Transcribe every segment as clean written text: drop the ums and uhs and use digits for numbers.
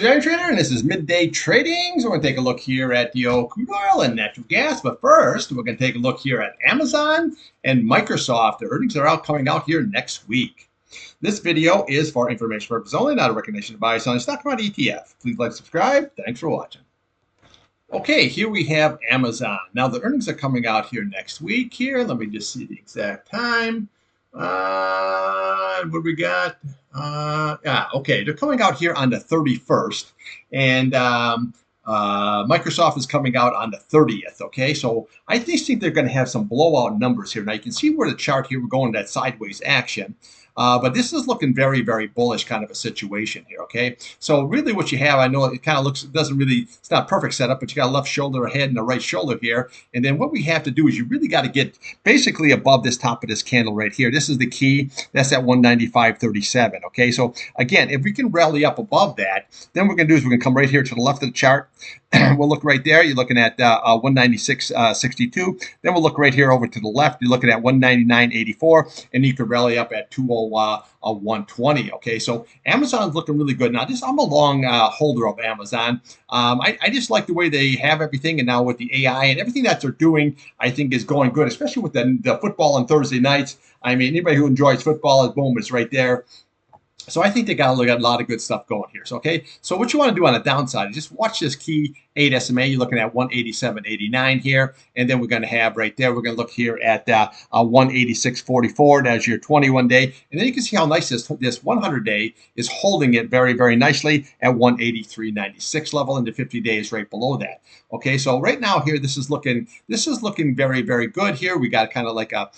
is Irontrader, and this is Midday Trading. So we're going to take a look here at the old crude oil and natural gas. But first, we're going to take a look here at Amazon and Microsoft. The earnings are coming out here next week. This video is for information purposes only, not a recommendation to buy or sell stock market ETF. Please like, subscribe. Thanks for watching. Okay, here we have Amazon. Now the earnings are coming out here next week. Here, let me just see the exact time. What we got? Okay, they're coming out here on the 31st, and Microsoft is coming out on the 30th. Okay, so I just think they're going to have some blowout numbers here. Now you can see where the chart here we're going that sideways action. But this is looking very, very bullish kind of a situation here, okay? So really what you have, I know it kind of looks, it's not perfect setup, but you got a left shoulder ahead and a right shoulder here. And then what we have to do is you really got to get basically above this top of this candle right here. This is the key. That's at 195.37, okay? So again, if we can rally up above that, then what we're going to do is we're going to come right here to the left of the chart. We'll look right there. You're looking at 196.62. Then we'll look right here over to the left. You're looking at 199.84, and you could rally up at 201.20. Okay, so Amazon's looking really good. Now, I'm a long holder of Amazon. I just like the way they have everything, and now with the AI and everything that they're doing, I think is going good, especially with the football on Thursday nights. I mean, anybody who enjoys football, boom, it's right there. So I think they got a lot of good stuff going here. So, okay, so what you want to do on the downside is just watch this key 8 SMA. You're looking at 187.89 here, and then we're going to have right there, we're going to look here at 186.44. That's your 21-day, and then you can see how nice this 100-day is holding it very, very nicely at 183.96 level, and the 50-day is right below that. Okay, so right now here, this is looking very, very good here. We got kind of like a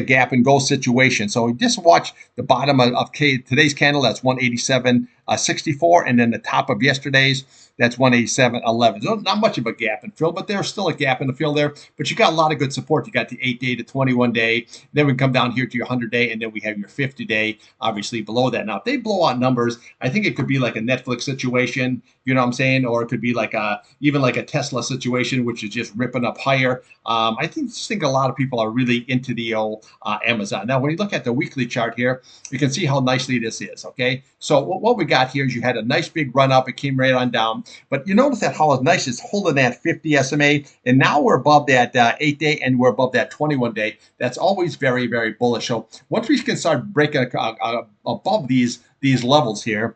gap and go situation. So just watch the bottom of today's candle. That's 187.64, and then the top of yesterday's, that's 187.11. So not much of a gap and fill, but there's still a gap in the fill there. But you got a lot of good support. You got the 8-day to 21-day. Then we come down here to your 100-day, and then we have your 50-day, obviously below that. Now, if they blow out numbers, I think it could be like a Netflix situation, you know what I'm saying? Or it could be like even like a Tesla situation, which is just ripping up higher. I think a lot of people are really into the old Amazon. Now, when you look at the weekly chart here, you can see how nicely this is, okay? So what we got here is you had a nice big run up. It came right on down. But you notice that how nice it's holding that 50 SMA. And now we're above that 8-day and we're above that 21-day. That's always very, very bullish. So once we can start breaking above these levels here,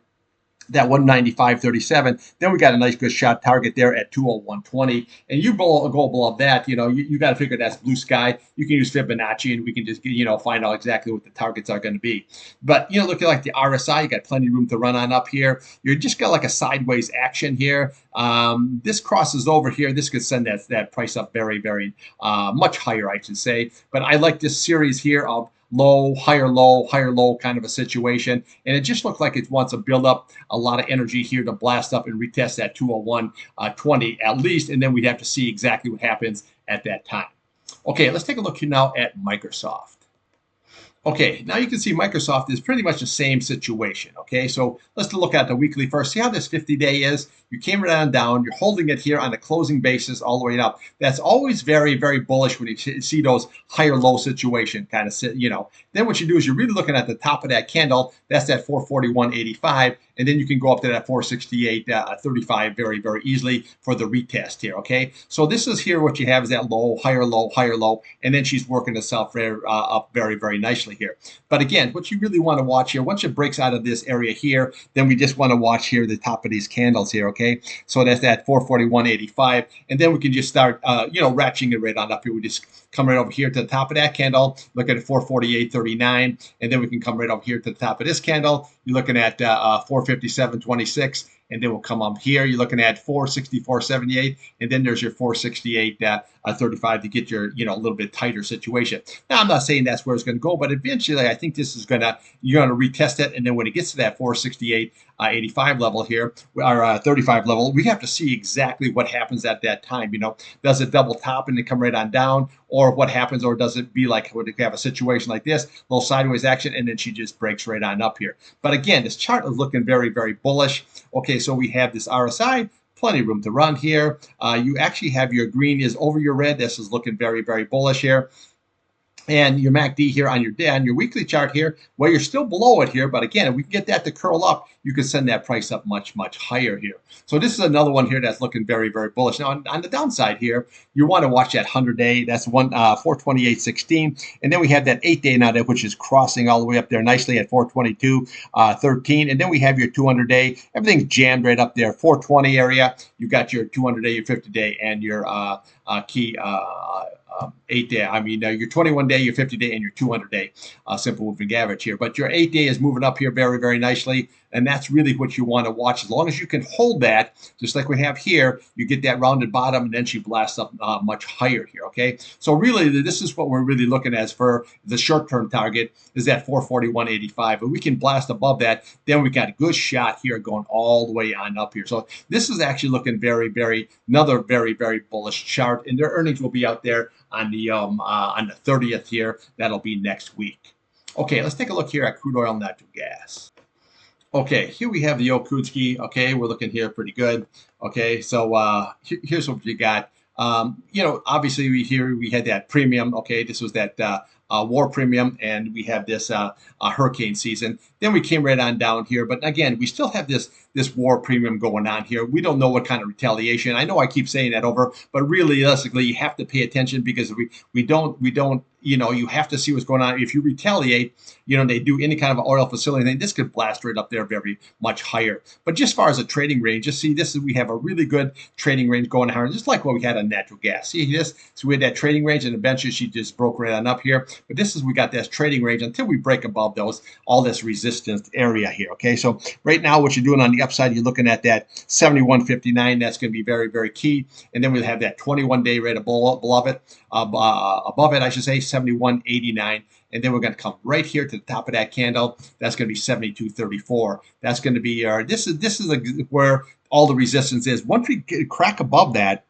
that 195.37, then we got a nice good shot target there at 201.20, and you go above that, you got to figure that's blue sky. You can use Fibonacci, and we can just find out exactly what the targets are going to be. But looking like the RSI, you got plenty of room to run on up here. You just got like a sideways action here. This crosses over here. This could send that price up very, very much higher, I should say. But I like this series here of low, higher, low kind of a situation. And it just looks like it wants to build up a lot of energy here to blast up and retest that 201.20 at least. And then we'd have to see exactly what happens at that time. Okay, let's take a look here now at Microsoft. Okay, now you can see Microsoft is pretty much the same situation, okay? So let's look at the weekly first. See how this 50-day is? You came right down. You're holding it here on a closing basis all the way up. That's always very, very bullish when you see those higher low situation kind of, Then what you do is you're really looking at the top of that candle. That's that 441.85. And then you can go up to that 468.35 very, very easily for the retest here, okay? So this is here what you have is that low, higher low, and then she's working herself up very, very nicely here. But again, what you really want to watch here, once it breaks out of this area here, then we just want to watch here the top of these candles here, okay? So that's that 441.85, and then we can just start, ratcheting it right on up here. We just come right over here to the top of that candle, look at 448.39, and then we can come right over here to the top of this candle. You're looking at 457.26, and then we'll come up here. You're looking at 464.78, and then there's your 468.35 to get your, a little bit tighter situation. Now, I'm not saying that's where it's going to go, but eventually I think this is you're going to retest it, and then when it gets to that 468.85 level here, or 35 level, we have to see exactly what happens at that time. Does it double top and then come right on down, or what happens, or does it be like when you have a situation like this, little sideways action, and then she just breaks right on up here. But again, this chart is looking very, very bullish. Okay, so we have this RSI, plenty of room to run here. You actually have your green is over your red. This is looking very, very bullish here. And your MACD here on your weekly chart here, well, you're still below it here, but again, if we can get that to curl up, you can send that price up much, much higher here. So this is another one here that's looking very, very bullish. Now, on the downside here, you want to watch that 100-day. That's 428.16, and then we have that 8-day now, which is crossing all the way up there nicely at 422.13, and then we have your 200-day. Everything's jammed right up there, 420 area. You got your 200-day, your 50-day, and your key 8-day. I mean, your 21-day, your 50-day, and your 200-day simple moving average here. But your 8-day is moving up here very, very nicely, and that's really what you want to watch. As long as you can hold that, just like we have here, you get that rounded bottom, and then she blasts up much higher here, okay? So really, this is what we're really looking at for the short-term target, is that 441.85. If we can blast above that, then we got a good shot here going all the way on up here. So this is actually looking another very, very bullish chart, and their earnings will be out there on the 30th here. That'll be next week. Okay, let's take a look here at crude oil and natural gas. Okay, here we have the old crude ski. Okay, we're looking here pretty good. Okay, so here's what we got. Obviously we had that premium. Okay, this was that war premium, and we have this hurricane season. Then we came right on down here, but again, we still have this war premium going on here. We don't know what kind of retaliation. I know I keep saying that over, but realistically, you have to pay attention, because we don't. You have to see what's going on. If you retaliate, they do any kind of oil facility thing, this could blast right up there very much higher. But just as far as a trading range, just see we have a really good trading range going higher, just like what we had on natural gas. See this? So we had that trading range, and eventually she just broke right on up here. But we got this trading range until we break above all this resistance area here. Okay, so right now what you're doing on the upside, you're looking at that 71.59. That's going to be very, very key. And then we'll have that 21-day rate above it, I should say, 71.89. And then we're going to come right here to the top of that candle. That's going to be 72.34. That's going to be this is where all the resistance is. Once we crack above that,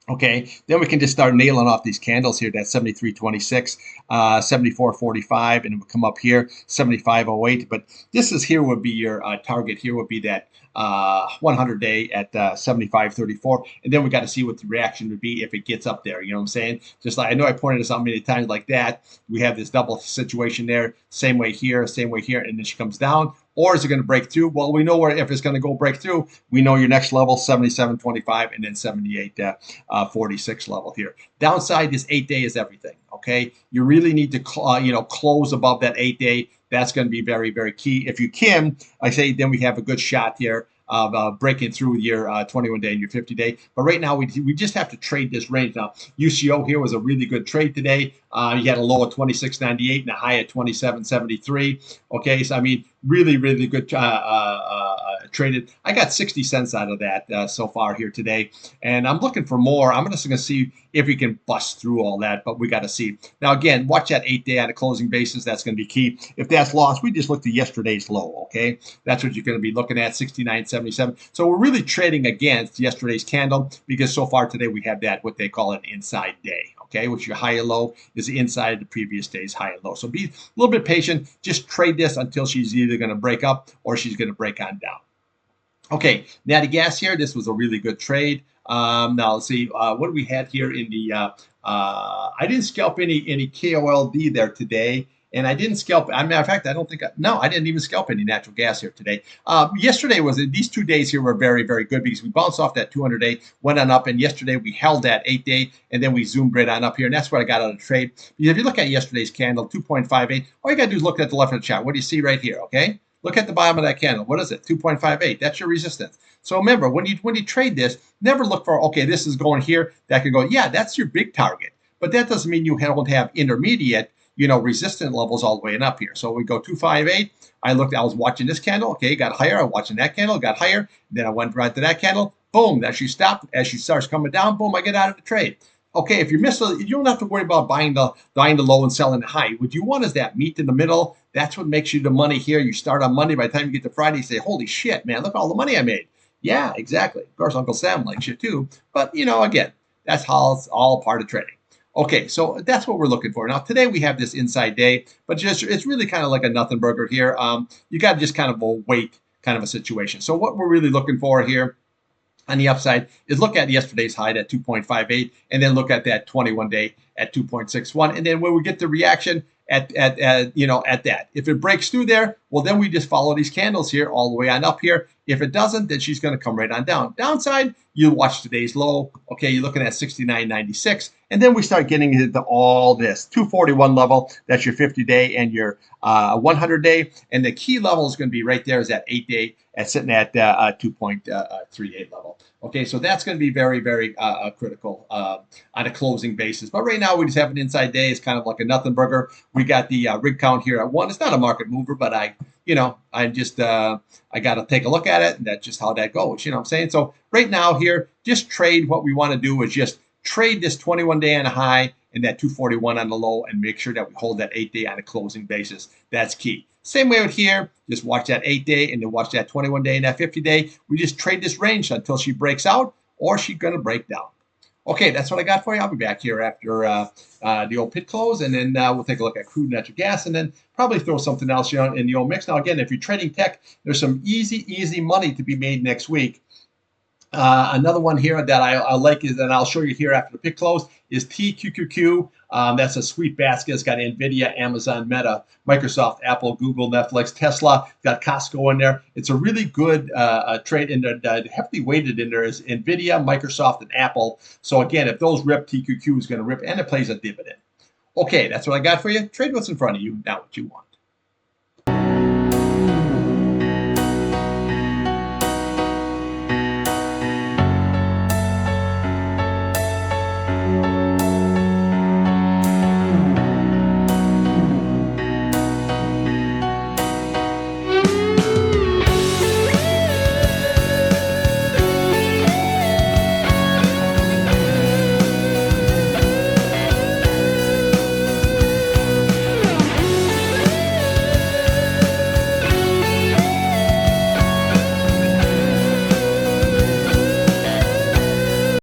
okay, then we can just start nailing off these candles here. That's 73.26, 74.45, and we'll come up here 75.08. But this is here would be your target. Here would be that 100-day at 75.34, and then we got to see what the reaction would be if it gets up there. You know what I'm saying? Just like I know I pointed this out many times like that. We have this double situation there. Same way here, and then she comes down. Or is it going to break through? Well, we know if it's going to go break through. We know your next level, 77.25, and then 78.46 level here. Downside, this 8-day is everything. Okay, you really need to close above that 8-day. That's going to be very, very key. If you can, I say, then we have a good shot here of breaking through your 21-day and your 50-day. But right now, we just have to trade this range. Now, UCO here was a really good trade today. You had a low of 26.98 and a high at 27.73. Okay, so I mean, really, really good traded. I got 60 cents out of that so far here today, and I'm looking for more. I'm just going to see if we can bust through all that, but we got to see. Now, again, watch that 8-day on a closing basis. That's going to be key. If that's lost, we just look at yesterday's low, okay? That's what you're going to be looking at, 69.77. So we're really trading against yesterday's candle, because so far today we have that, what they call an inside day, okay, which your high and low is inside the previous day's high and low. So be a little bit patient. Just trade this until she's either going to break up or she's going to break on down. Okay, natty gas here. This was a really good trade. Now let's see what we had here in the. I didn't scalp any KOLD there today, and I didn't scalp. As a matter of fact, I don't think. I didn't even scalp any natural gas here today. Yesterday these 2 days here were very, very good, because we bounced off that 200-day, went on up, and yesterday we held that 8-day, and then we zoomed right on up here, and that's what I got out of the trade. Because if you look at yesterday's candle, 2.58, all you got to do is look at the left of the chart. What do you see right here? Okay. Look at the bottom of that candle. What is it? 2.58. That's your resistance. So remember, when you trade this, never look for, okay, this is going here. That could go, yeah, that's your big target. But that doesn't mean you don't have intermediate, resistant levels all the way and up here. So we go 258. I was watching this candle. Okay, got higher. I'm watching that candle, got higher. Then I went right to that candle. Boom, as she stopped. As she starts coming down, boom, I get out of the trade. Okay, if you miss it, you don't have to worry about buying the low and selling the high. What you want is that meet in the middle. That's what makes you the money here. You start on Monday. By the time you get to Friday, you say, holy shit, man, look at all the money I made. Yeah, exactly. Of course, Uncle Sam likes you too. But, again, that's how it's all part of trading. Okay, so that's what we're looking for. Now, today we have this inside day, but it's really kind of like a nothing burger here. You got to just kind of wait kind of a situation. So what we're really looking for here on the upside is look at yesterday's high at 2.58 and then look at that 21 day at 2.61. And then when we get the reaction at that, if it breaks through there, well, then we just follow these candles here all the way on up here. If it doesn't, then she's going to come right on down. Downside, you watch today's low. Okay, you're looking at 69.96. And then we start getting into all this 241 level. That's your 50-day and your 100-day. And the key level is going to be right there is that 8-day at sitting at 2.38 level. Okay, so that's going to be very, very critical on a closing basis. But right now we just have an inside day. It's kind of like a nothing burger. We got the rig count here at 1. It's not a market mover, but I got to take a look at it, and that's just how that goes. You know what I'm saying? So right now here, just trade. What we want to do is just trade this 21-day on a high and that 241 on the low, and make sure that we hold that 8-day on a closing basis. That's key. Same way with here. Just watch that 8-day and then watch that 21-day and that 50-day. We just trade this range until she breaks out or she's going to break down. Okay, that's what I got for you. I'll be back here after the old pit close, and then we'll take a look at crude natural gas, and then probably throw something else in the old mix. Now, again, if you're trading tech, there's some easy money to be made next week. Another one here that I like is, and I'll show you here after the pit close, is TQQQ. That's a sweet basket. It's got NVIDIA, Amazon, Meta, Microsoft, Apple, Google, Netflix, Tesla. It's got Costco in there. It's a really good trade in there. Heavily weighted in there is NVIDIA, Microsoft, and Apple. So again, if those rip, TQQ is going to rip, and it plays a dividend. Okay, that's what I got for you. Trade what's in front of you, not what you want.